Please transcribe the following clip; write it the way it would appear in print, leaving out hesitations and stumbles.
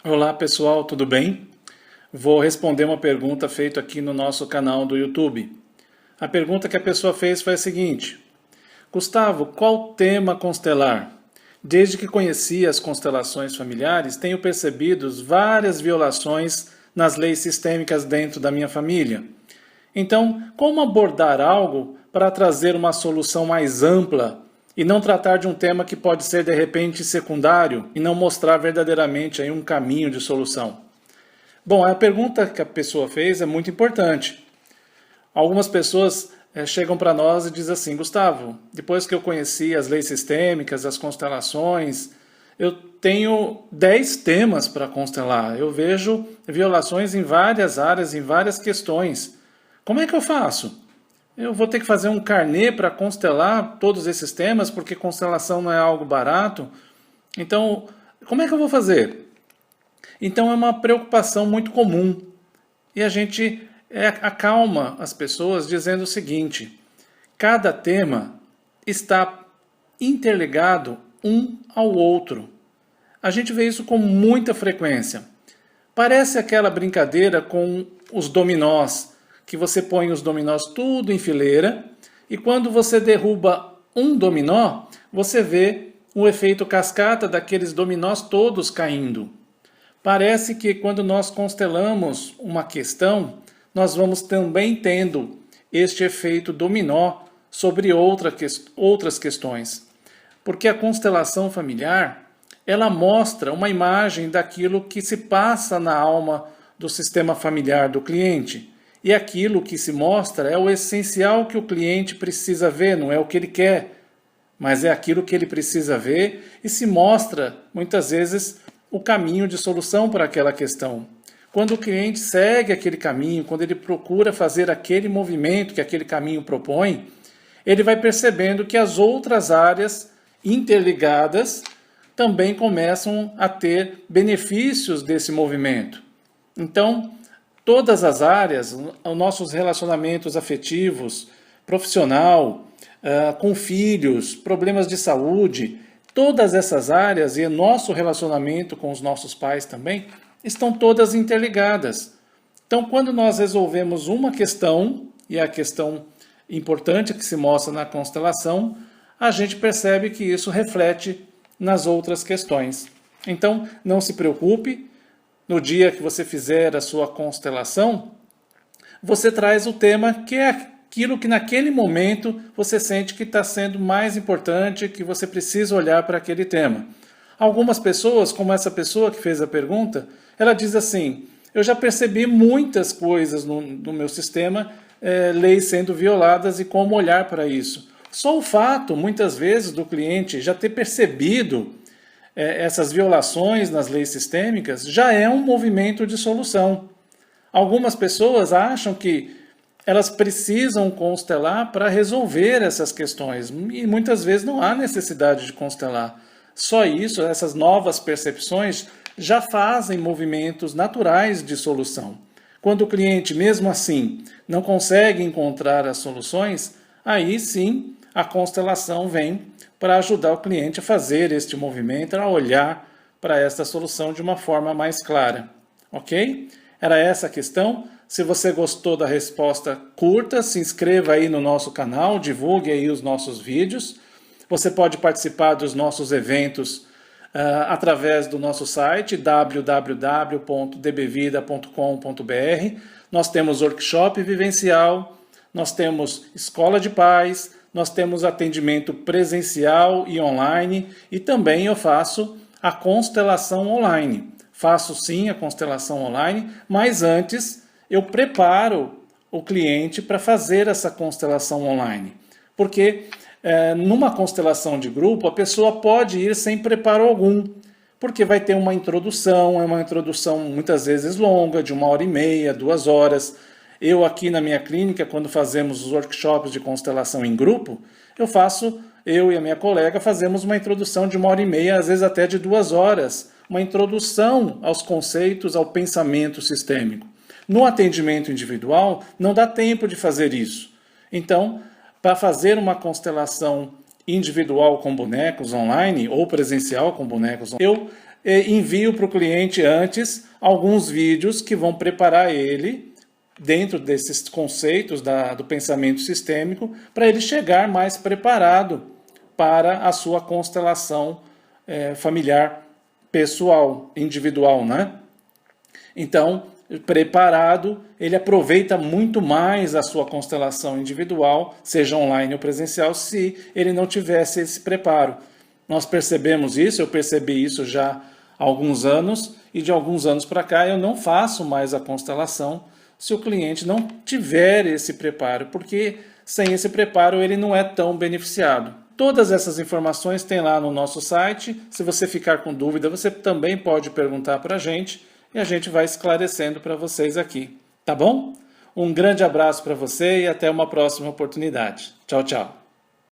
Olá pessoal, tudo bem? Vou responder uma pergunta feita aqui no nosso canal do YouTube. A pergunta que a pessoa fez foi a seguinte: Gustavo, qual tema constelar? Desde que conheci as constelações familiares, tenho percebido várias violações nas leis sistêmicas dentro da minha família. Então, como abordar algo para trazer uma solução mais ampla e não tratar de um tema que pode ser de repente secundário e não mostrar verdadeiramente aí um caminho de solução? Bom, a pergunta que a pessoa fez é muito importante. Algumas pessoas chegam para nós e dizem assim: Gustavo, depois que eu conheci as leis sistêmicas, as constelações, eu tenho 10 temas para constelar. Eu vejo violações em várias áreas, em várias questões. Como é que eu faço? Eu vou ter que fazer um carnê para constelar todos esses temas, porque constelação não é algo barato. Então, como é que eu vou fazer? Então, é uma preocupação muito comum. E a gente acalma as pessoas dizendo o seguinte: cada tema está interligado um ao outro. A gente vê isso com muita frequência. Parece aquela brincadeira com os dominós, que você põe os dominós tudo em fileira, e quando você derruba um dominó, você vê o efeito cascata daqueles dominós todos caindo. Parece que quando nós constelamos uma questão, nós vamos também tendo este efeito dominó sobre outras questões. Porque a constelação familiar, ela mostra uma imagem daquilo que se passa na alma do sistema familiar do cliente. E aquilo que se mostra é o essencial que o cliente precisa ver, não é o que ele quer, mas é aquilo que ele precisa ver e se mostra, muitas vezes, o caminho de solução para aquela questão. Quando o cliente segue aquele caminho, quando ele procura fazer aquele movimento que aquele caminho propõe, ele vai percebendo que as outras áreas interligadas também começam a ter benefícios desse movimento. Então, todas as áreas, os nossos relacionamentos afetivos, profissional, com filhos, problemas de saúde, todas essas áreas e nosso relacionamento com os nossos pais também estão todas interligadas. Então, quando nós resolvemos uma questão, e é a questão importante que se mostra na constelação, a gente percebe que isso reflete nas outras questões. Então, não se preocupe. No dia que você fizer a sua constelação, você traz o tema que é aquilo que naquele momento você sente que está sendo mais importante, que você precisa olhar para aquele tema. Algumas pessoas, como essa pessoa que fez a pergunta, ela diz assim: eu já percebi muitas coisas no meu sistema, leis sendo violadas e como olhar para isso. Só o fato, muitas vezes, do cliente já ter percebido essas violações nas leis sistêmicas já é um movimento de solução. Algumas pessoas acham que elas precisam constelar para resolver essas questões e muitas vezes não há necessidade de constelar. Só isso, essas novas percepções já fazem movimentos naturais de solução. Quando o cliente, mesmo assim, não consegue encontrar as soluções, aí sim a constelação vem para ajudar o cliente a fazer este movimento, a olhar para esta solução de uma forma mais clara. Ok? Era essa a questão. Se você gostou da resposta curta, se inscreva aí no nosso canal, divulgue aí os nossos vídeos. Você pode participar dos nossos eventos através do nosso site www.dbvida.com.br. Nós temos workshop vivencial, nós temos escola de paz, nós temos atendimento presencial e online e também eu faço a constelação online. Faço sim a constelação online, mas antes eu preparo o cliente para fazer essa constelação online. Porque numa constelação de grupo a pessoa pode ir sem preparo algum, porque vai ter uma introdução, é uma introdução muitas vezes longa, de 1h30, 2 horas. Eu aqui na minha clínica, quando fazemos os workshops de constelação em grupo, eu e a minha colega fazemos uma introdução de 1h30, às vezes até de 2 horas, uma introdução aos conceitos, ao pensamento sistêmico. No atendimento individual, não dá tempo de fazer isso. Então, para fazer uma constelação individual com bonecos online ou presencial com bonecos online, eu envio para o cliente antes alguns vídeos que vão preparar ele dentro desses conceitos do pensamento sistêmico, para ele chegar mais preparado para a sua constelação familiar, pessoal, individual, né? Então, preparado, ele aproveita muito mais a sua constelação individual, seja online ou presencial, se ele não tivesse esse preparo. Nós percebemos isso, eu percebi isso já há alguns anos, e de alguns anos para cá eu não faço mais a constelação se o cliente não tiver esse preparo, porque sem esse preparo ele não é tão beneficiado. Todas essas informações tem lá no nosso site. Se você ficar com dúvida, você também pode perguntar para a gente e a gente vai esclarecendo para vocês aqui. Tá bom? Um grande abraço para você e até uma próxima oportunidade. Tchau, tchau.